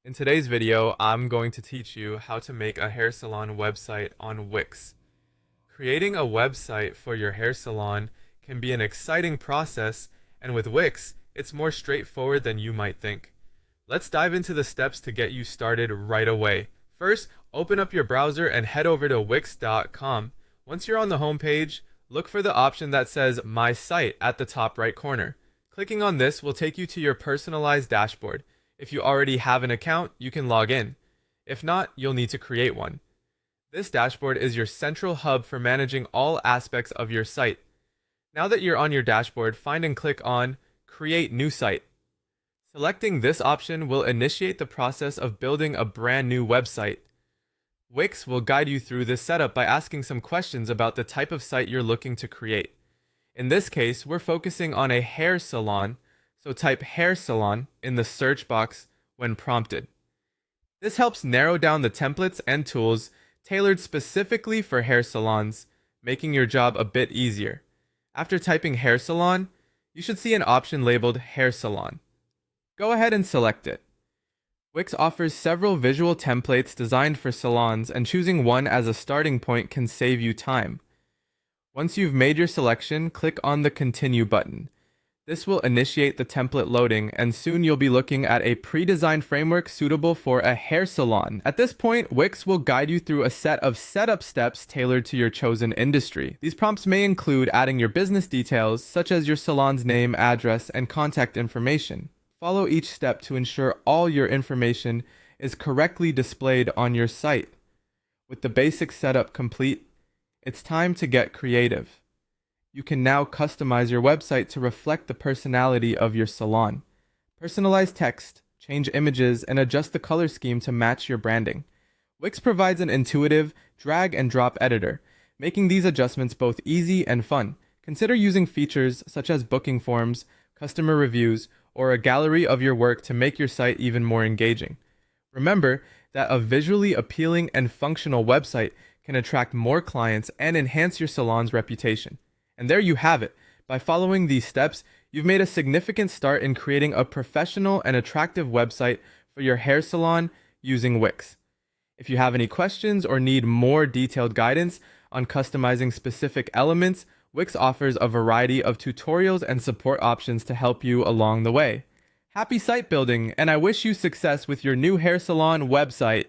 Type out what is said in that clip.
In today's video, I'm going to teach you how to make a hair salon website on Wix. Creating a website for your hair salon can be an exciting process, and with Wix, it's more straightforward than you might think. Let's dive into the steps to get you started right away. First, open up your browser and head over to wix.com. Once you're on the home page, look for the option that says My Site at the top right corner. Clicking on this will take you to your personalized dashboard. If you already have an account, you can log in. If not, you'll need to create one. This dashboard is your central hub for managing all aspects of your site. Now that you're on your dashboard, find and click on Create New Site. Selecting this option will initiate the process of building a brand new website. Wix will guide you through this setup by asking some questions about the type of site you're looking to create. In this case, we're focusing on a hair salon, so type hair salon in the search box when prompted. This helps narrow down the templates and tools tailored specifically for hair salons, making your job a bit easier. After typing hair salon, you should see an option labeled hair salon. Go ahead and select it. Wix offers several visual templates designed for salons, and choosing one as a starting point can save you time. Once you've made your selection, click on the Continue button. This will initiate the template loading, and soon you'll be looking at a pre-designed framework suitable for a hair salon. At this point, Wix will guide you through a set of setup steps tailored to your chosen industry. These prompts may include adding your business details, such as your salon's name, address, and contact information. Follow each step to ensure all your information is correctly displayed on your site. With the basic setup complete, it's time to get creative. You can now customize your website to reflect the personality of your salon. Personalize text, change images, and adjust the color scheme to match your branding. Wix provides an intuitive drag and drop editor, making these adjustments both easy and fun. Consider using features such as booking forms, customer reviews, or a gallery of your work to make your site even more engaging. Remember that a visually appealing and functional website can attract more clients and enhance your salon's reputation. And there you have it. By following these steps, you've made a significant start in creating a professional and attractive website for your hair salon using Wix. If you have any questions or need more detailed guidance on customizing specific elements, Wix offers a variety of tutorials and support options to help you along the way. Happy site building, and I wish you success with your new hair salon website.